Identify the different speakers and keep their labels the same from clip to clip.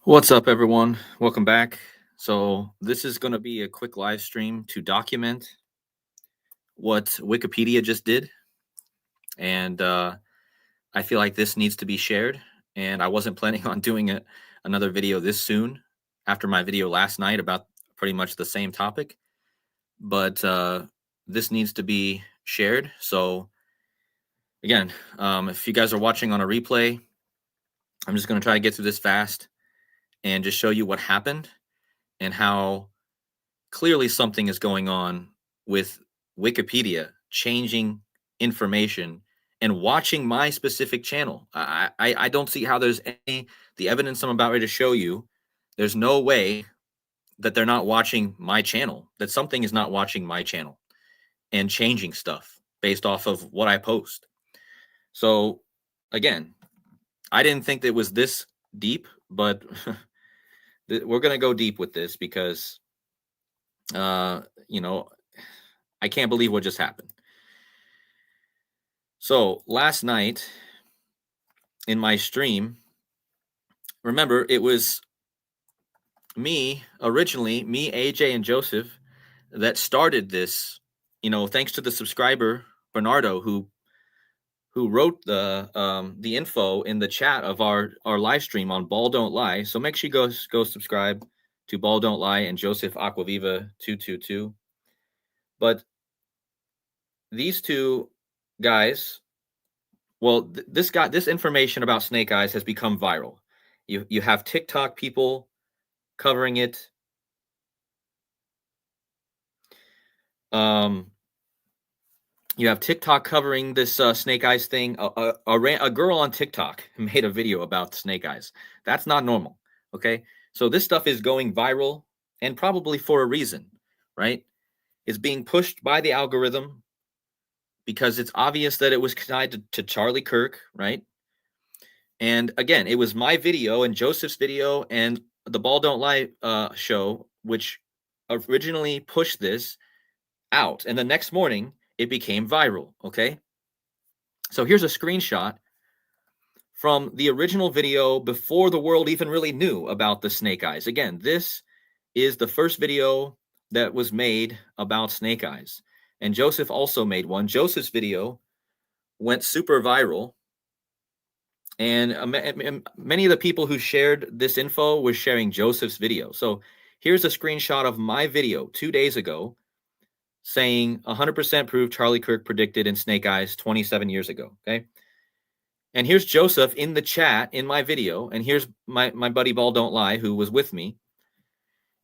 Speaker 1: What's up, everyone? Welcome back. So, this is going to be a quick live stream to document what Wikipedia just did. And I feel like this needs to be shared. And I wasn't planning on doing another video this soon after my video last night about pretty much the same topic. But this needs to be shared. So, again, if you guys are watching on a replay, I'm just going to try to get through this fast and just show you what happened and how clearly something is going on with Wikipedia changing information and watching my specific channel. I don't see how there's the evidence I'm about ready to show you. There's no way that they're not watching my channel, that something is not watching my channel and changing stuff based off of what I post. So again, I didn't think that it was this deep, but we're going to go deep with this because I can't believe what just happened. So last night in my stream, remember, it was originally me, AJ, and Joseph that started this, thanks to the subscriber Bernardo who wrote the info in the chat of our live stream on Ball Don't Lie. So make sure you go subscribe to Ball Don't Lie and Joseph Aquaviva 222. But these two guys, well, this information about snake eyes has become viral. You have TikTok people covering it. You have TikTok covering this snake eyes thing. A girl on TikTok made a video about snake eyes. That's not normal. Okay, so this stuff is going viral, and probably for a reason, right? It's being pushed by the algorithm because it's obvious that it was tied to Charlie Kirk, right? And again, it was my video and Joseph's video and the Ball Don't Lie show, which originally pushed this out. And the next morning, it became viral, okay? So here's a screenshot from the original video before the world even really knew about the snake eyes. Again, this is the first video that was made about snake eyes. And Joseph also made one. Joseph's video went super viral. And many of the people who shared this info were sharing Joseph's video. So here's a screenshot of my video 2 days ago saying 100% proof Charlie Kirk predicted in Snake Eyes 27 years ago. Okay. And here's Joseph in the chat in my video. And here's my buddy Ball Don't Lie, who was with me.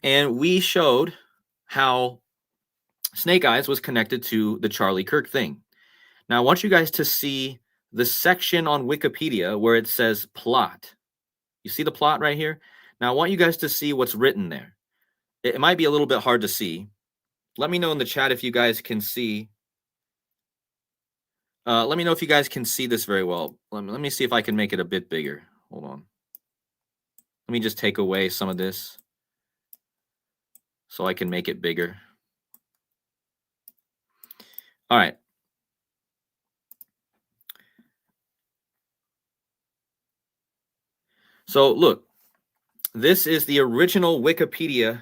Speaker 1: And we showed how Snake Eyes was connected to the Charlie Kirk thing. Now, I want you guys to see the section on Wikipedia where it says plot. You see the plot right here? Now, I want you guys to see what's written there. It might be a little bit hard to see. Let me know in the chat if you guys can see. Let me know if you guys can see this very well. Let me see if I can make it a bit bigger. Hold on. Let me just take away some of this so I can make it bigger. All right. So look, this is the original Wikipedia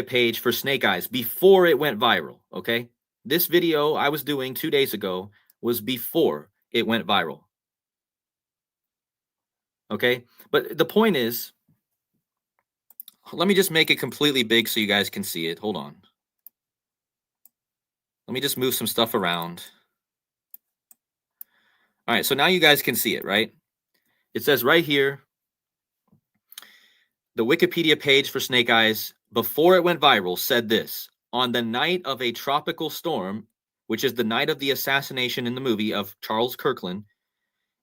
Speaker 1: page for Snake Eyes before it went viral, okay? This video I was doing 2 days ago was before it went viral. Okay? But the point is, let me just make it completely big so you guys can see it. Hold on. Let me just move some stuff around. All right, so now you guys can see it, right? It says right here, the Wikipedia page for Snake Eyes, before it went viral, said this: on the night of a tropical storm, which is the night of the assassination in the movie of Charles Kirkland,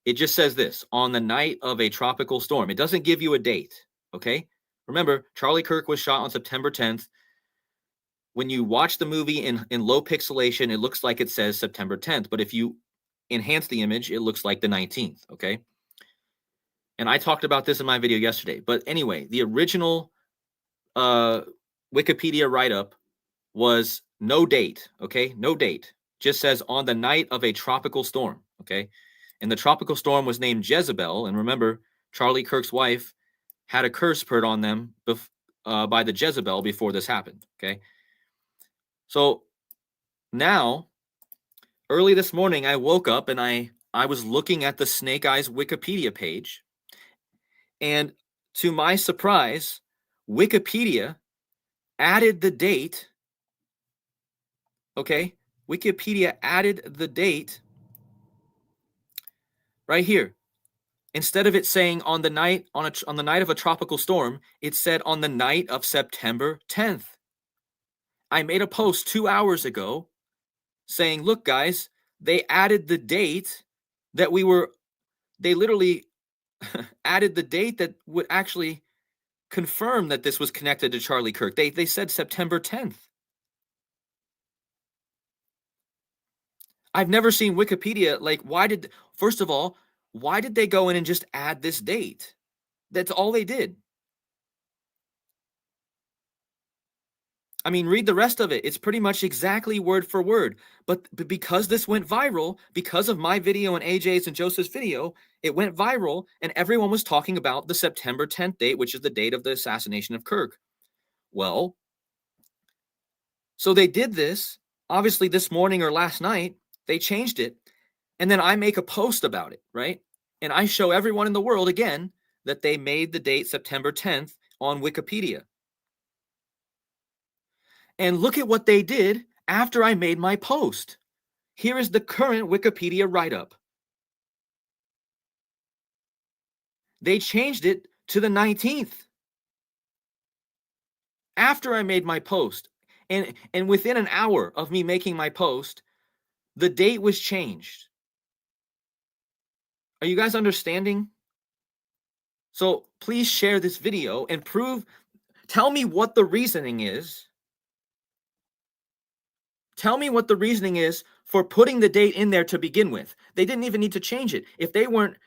Speaker 1: it just says this: on the night of a tropical storm. It doesn't give you a date, okay? Remember, Charlie Kirk was shot on September 10th. When you watch the movie in low pixelation, it looks like it says September 10th. But if you enhance the image, it looks like the 19th, okay? And I talked about this in my video yesterday. But anyway, the original Wikipedia write-up was no date, okay? No date. Just says on the night of a tropical storm, okay? And the tropical storm was named Jezebel. And remember, Charlie Kirk's wife had a curse put on them by the Jezebel before this happened. Okay. So now, early this morning, I woke up and I was looking at the Snake Eyes Wikipedia page. And to my surprise, Wikipedia added the date. Okay. Wikipedia added the date right here. Instead of it saying on the night on the night of a tropical storm, it said on the night of September 10th. I made a post 2 hours ago saying, "Look guys, they added the date that they literally added the date that would actually confirm that this was connected to Charlie Kirk. They said September 10th." I've never seen Wikipedia first of all, why did they go in and just add this date? That's all they did. I mean, read the rest of it. It's pretty much exactly word for word. But because this went viral, because of my video and AJ's and Joseph's video, it went viral and everyone was talking about the September 10th date, which is the date of the assassination of Kirk. Well, so they did this, obviously this morning or last night, they changed it. And then I make a post about it, right? And I show everyone in the world again that they made the date September 10th on Wikipedia. And look at what they did after I made my post. Here is the current Wikipedia write-up. They changed it to the 19th. After I made my post, and within an hour of me making my post, the date was changed. Are you guys understanding? So please share this video and tell me what the reasoning is. Tell me what the reasoning is for putting the date in there to begin with. They didn't even need to change it. If they weren't,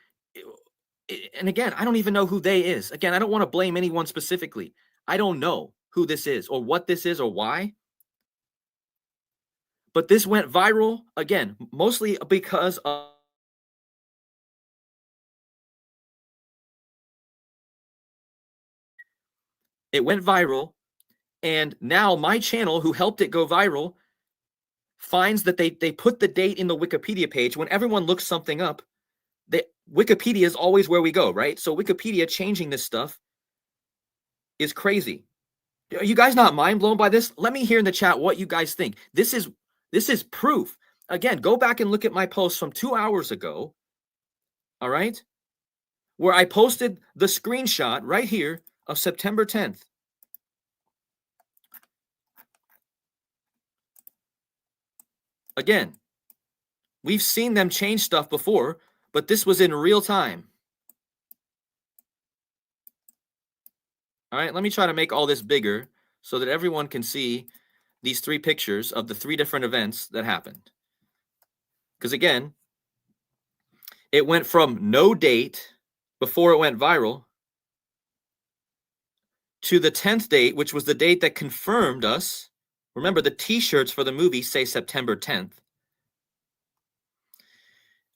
Speaker 1: and again, I don't even know who they is. Again, I don't want to blame anyone specifically. I don't know who this is or what this is or why. But this went viral, again, mostly because of it went viral. And now my channel, who helped it go viral, finds that they put the date in the Wikipedia page. When everyone looks something up, Wikipedia is always where we go, right? So Wikipedia changing this stuff is crazy. Are you guys not mind blown by this? Let me hear in the chat what you guys think. This is proof. Again, go back and look at my post from 2 hours ago. All right? Where I posted the screenshot right here of September 10th. Again, we've seen them change stuff before, but this was in real time. All right, let me try to make all this bigger so that everyone can see these 3 pictures of the 3 different events that happened. Because again, it went from no date before it went viral to the 10th date, which was the date that confirmed us. Remember, the t-shirts for the movie say September 10th.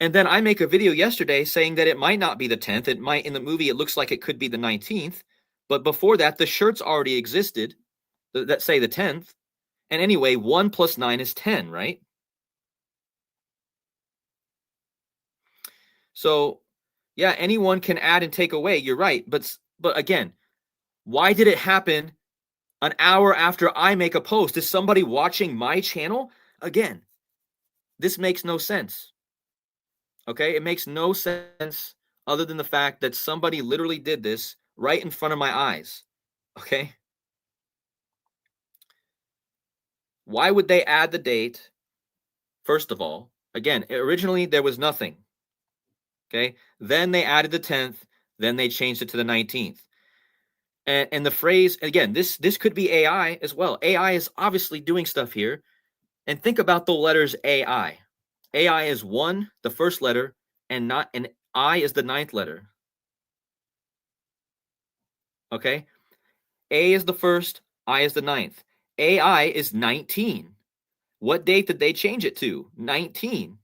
Speaker 1: And then I make a video yesterday saying that it might not be the 10th. It might, in the movie, it looks like it could be the 19th. But before that, the shirts already existed that say the 10th. And anyway, 1 plus 9 is 10, right? So, yeah, anyone can add and take away. You're right. But again, why did it happen an hour after I make a post? Is somebody watching my channel? Again, this makes no sense. Okay, it makes no sense other than the fact that somebody literally did this right in front of my eyes. Okay. Why would they add the date? First of all, again, originally there was nothing. Okay. Then they added the 10th. Then they changed it to the 19th. And the phrase, again, this could be AI as well. AI is obviously doing stuff here. And think about the letters AI. AI is 1, the first letter, and I is the 9th letter. Okay? A is the first, I is the 9th. AI is 19. What date did they change it to? 19.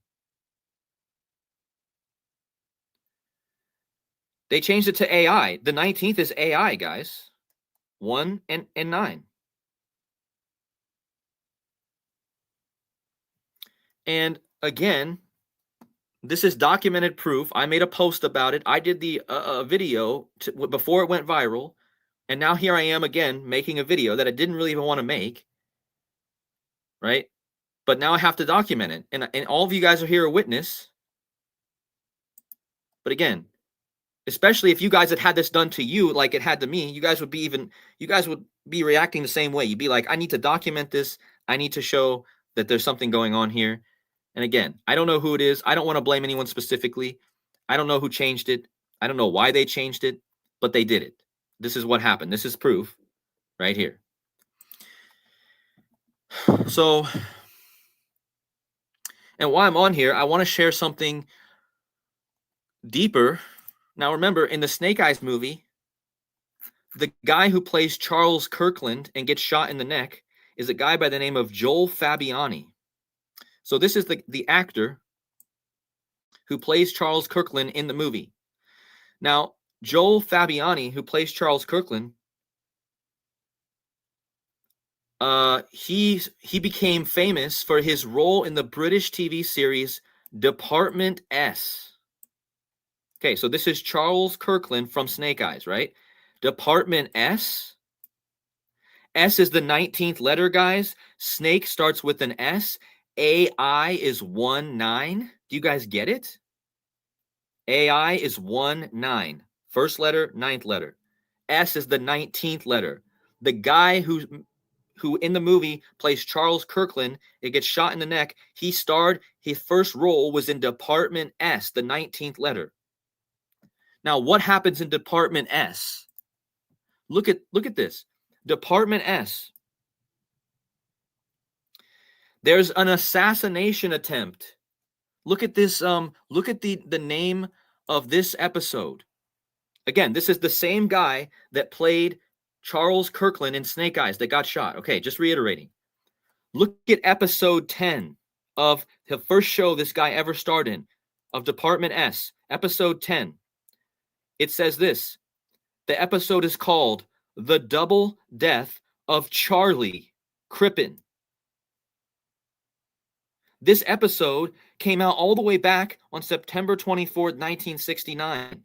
Speaker 1: They changed it to AI. The 19th is AI, guys. 1 and 9. And again, this is documented proof. I made a post about it. I did the video before it went viral. And now here I am again making a video that I didn't really even want to make. Right? But now I have to document it. And all of you guys are here a witness. But again, especially if you guys had this done to you like it had to me, you guys would be reacting the same way. You'd be like, I need to document this. I need to show that there's something going on here. And again, I don't know who it is. I don't want to blame anyone specifically. I don't know who changed it. I don't know why they changed it, but they did it. This is what happened. This is proof right here. So, and while I'm on here, I want to share something deeper. Now, remember, in the Snake Eyes movie, the guy who plays Charles Kirkland and gets shot in the neck is a guy by the name of Joel Fabiani. So this is the actor who plays Charles Kirkland in the movie. Now, Joel Fabiani, who plays Charles Kirkland, he became famous for his role in the British TV series Department S. Okay, so this is Charles Kirkland from Snake Eyes, right? Department S. S is the 19th letter, guys. Snake starts with an S. AI is 1-9. Do you guys get it? AI is 1-9. First letter, ninth letter. S is the 19th letter. The guy who in the movie plays Charles Kirkland, it gets shot in the neck. His first role was in Department S, the 19th letter. Now, what happens in Department S? Look at this. Department S. There's an assassination attempt. Look at this. Look at the name of this episode. Again, this is the same guy that played Charles Kirkland in Snake Eyes that got shot. Okay, just reiterating. Look at episode 10 of the first show this guy ever starred in, of Department S. Episode 10. It says this. The episode is called The Double Death of Charlie Crippen. This episode came out all the way back on September 24th, 1969.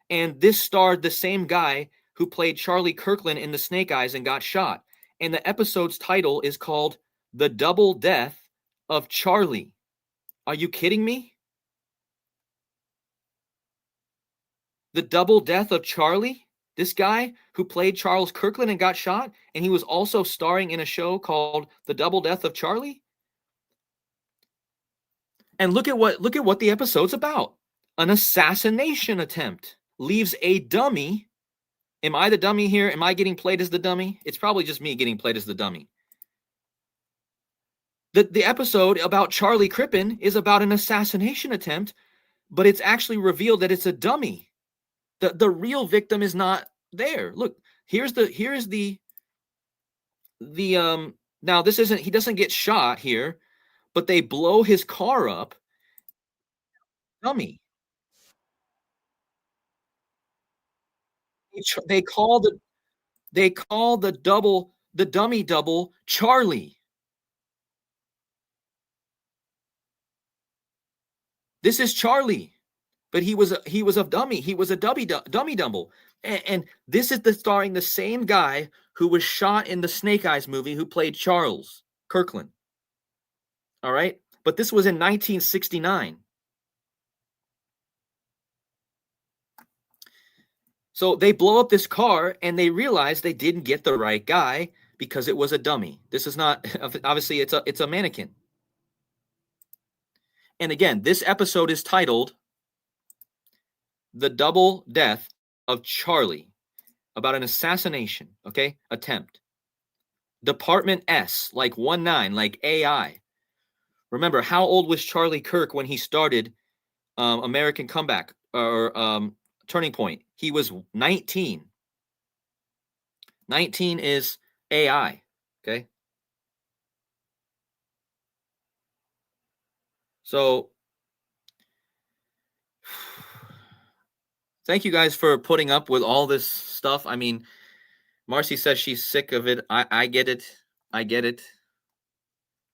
Speaker 1: And this starred the same guy who played Charlie Kirkland in the Snake Eyes and got shot. And the episode's title is called The Double Death of Charlie. Are you kidding me? The Double Death of Charlie? This guy who played Charles Kirkland and got shot, and he was also starring in a show called The Double Death of Charlie? And look at what the episode's about. An assassination attempt. Leaves a dummy. Am I the dummy here? Am I getting played as the dummy? It's probably just me getting played as the dummy. The episode about Charlie Crippen is about an assassination attempt, but it's actually revealed that it's a dummy. The real victim is not there. Look, here's the now this isn't, he doesn't get shot here, but they blow his car up. Dummy. They call the dummy double Charlie. This is Charlie, but he was a dummy. He was a dummy double. And this is starring the same guy who was shot in the Snake Eyes movie who played Charles Kirkland. All right? But this was in 1969. So they blow up this car and they realize they didn't get the right guy because it was a dummy. This is not, obviously it's a mannequin. And again, this episode is titled The Double Death of Charlie, about an assassination, okay? Attempt. Department S, like 1-9, like AI. Remember, how old was Charlie Kirk when he started American Comeback or Turning Point? He was 19. 19 is AI, okay? So thank you guys for putting up with all this stuff. I mean, Marcy says she's sick of it. I get it. I get it.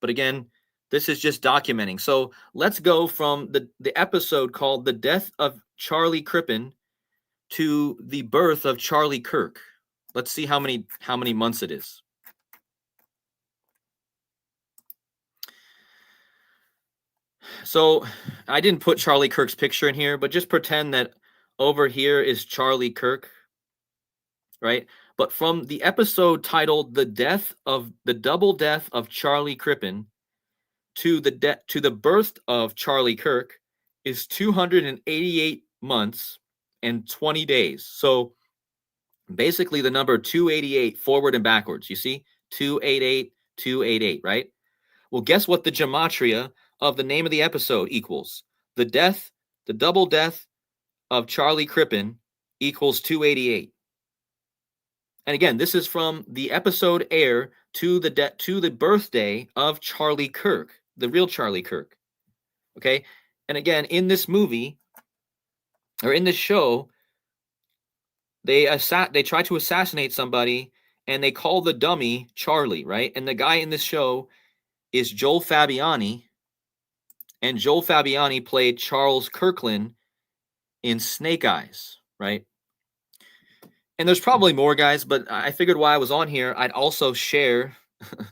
Speaker 1: But again, this is just documenting. So let's go from the episode called The Death of Charlie Crippen to the birth of Charlie Kirk. Let's see how many months it is. So I didn't put Charlie Kirk's picture in here, but just pretend that over here is Charlie Kirk, right? But from the episode titled The Double Death of Charlie Crippen to the birth of Charlie Kirk is 288 months and 20 days. So basically the number 288 forward and backwards. You see? 288, 288, right? Well, guess what the gematria of the name of the episode equals? The double death of Charlie Crippen equals 288. And again, this is from the episode air to the birthday of Charlie Kirk, the real Charlie Kirk. Okay? And again, in this movie or in this show, they try to assassinate somebody and they call the dummy Charlie, right? And the guy in this show is Joel Fabiani, and Joel Fabiani played Charles Kirkland in Snake Eyes, right? And there's probably more, guys, but I figured while I was on here, I'd also share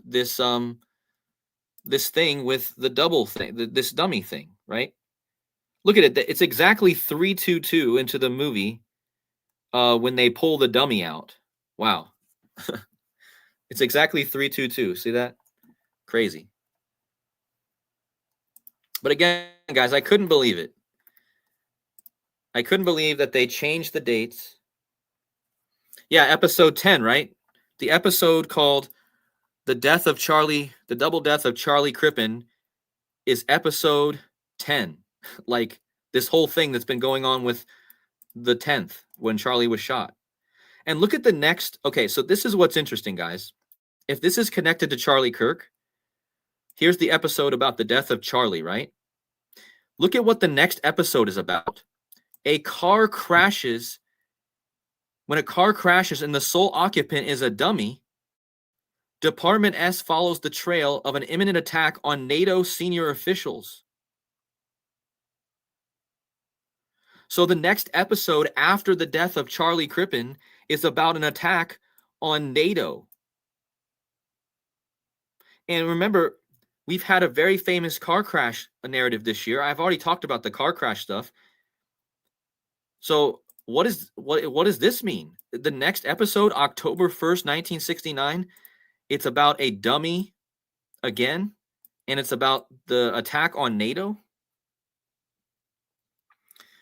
Speaker 1: this this thing with the double thing, this dummy thing, right? Look at it. It's exactly 322 into the movie when they pull the dummy out. Wow. It's exactly 322. See that? Crazy. But again, guys, I couldn't believe it. I couldn't believe that they changed the dates. Yeah, episode 10, right? The episode called The Double Death of Charlie Crippen is episode 10. Like this whole thing that's been going on with the 10th when Charlie was shot. And look at the next. Okay, so this is what's interesting, guys. If this is connected to Charlie Kirk, here's the episode about the death of Charlie, right? Look at what the next episode is about. When a car crashes and the sole occupant is a dummy, Department S follows the trail of an imminent attack on NATO senior officials. So the next episode after the death of Charlie Crippen is about an attack on NATO. And remember, we've had a very famous car crash narrative this year. I've already talked about the car crash stuff. So what does this mean? The next episode, October 1st, 1969, it's about a dummy again, and it's about the attack on NATO.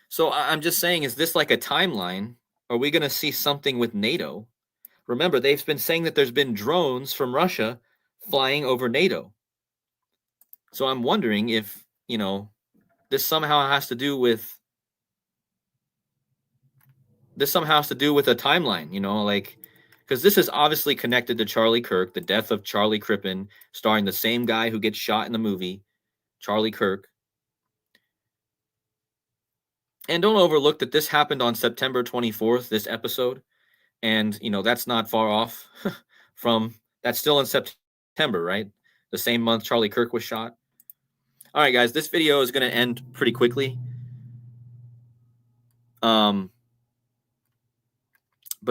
Speaker 1: So I'm just saying, is this like a timeline? Are we going to see something with NATO? Remember, they've been saying that there's been drones from Russia flying over NATO. So I'm wondering if, this somehow has to do with a timeline, like, because this is obviously connected to Charlie Kirk, the death of Charlie Crippen, starring the same guy who gets shot in the movie, Charlie Kirk. And don't overlook that this happened on September 24th, this episode. And, that's not far off from, that's still in September, right? The same month Charlie Kirk was shot. All right, guys, this video is going to end pretty quickly. But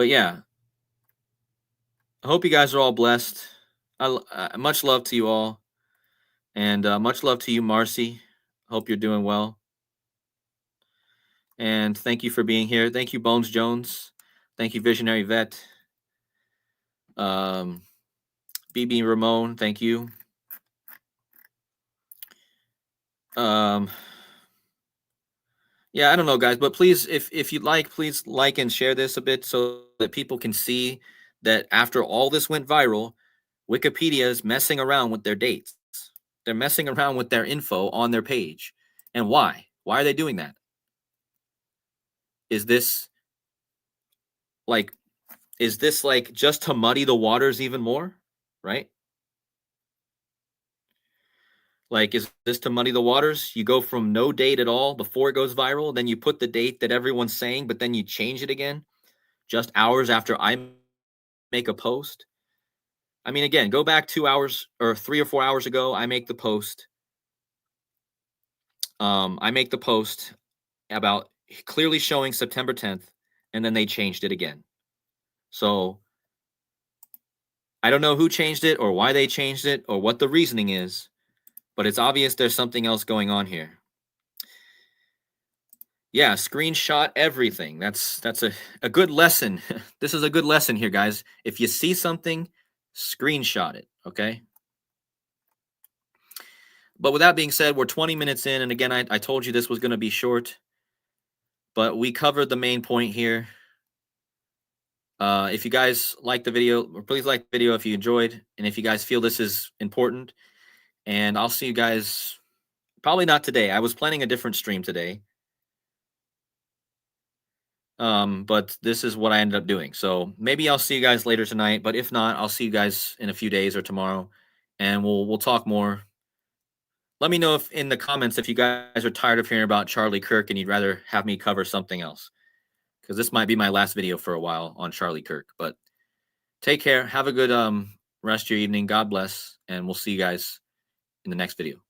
Speaker 1: yeah, I hope you guys are all blessed. Much love to you all. And much love to you, Marcy. Hope you're doing well. And thank you for being here. Thank you, Bones Jones. Thank you, Visionary Vet. BB Ramon, thank you. Yeah, I don't know, guys, but please, if you'd like, please like and share this a bit so that people can see that after all this went viral, Wikipedia is messing around with their dates. They're messing around with their info on their page. And why? Why are they doing that? Is this like just to muddy the waters even more? Right? Like, is this to muddy the waters? You go from no date at all before it goes viral, then you put the date that everyone's saying, but then you change it again just hours after I make a post. I mean, again, go back 2 hours or 3 or 4 hours ago. I make the post. I make the post about clearly showing September 10th, and then they changed it again. So I don't know who changed it or why they changed it or what the reasoning is, but it's obvious there's something else going on here. Yeah, screenshot everything. That's a good lesson. This is a good lesson here, guys. If you see something, screenshot it, okay? But with that being said, we're 20 minutes in, and again, I told you this was going to be short, but we covered the main point here. If you guys like the video, please like the video if you enjoyed, and if you guys feel this is important, and I'll see you guys probably not today. I was planning a different stream today, but this is what I ended up doing. So maybe I'll see you guys later tonight, but if not, I'll see you guys in a few days or tomorrow, and we'll talk more. Let me know if in the comments if you guys are tired of hearing about Charlie Kirk and you'd rather have me cover something else, because this might be my last video for a while on Charlie Kirk. But take care. Have a good rest of your evening. God bless, and we'll see you guys in the next video.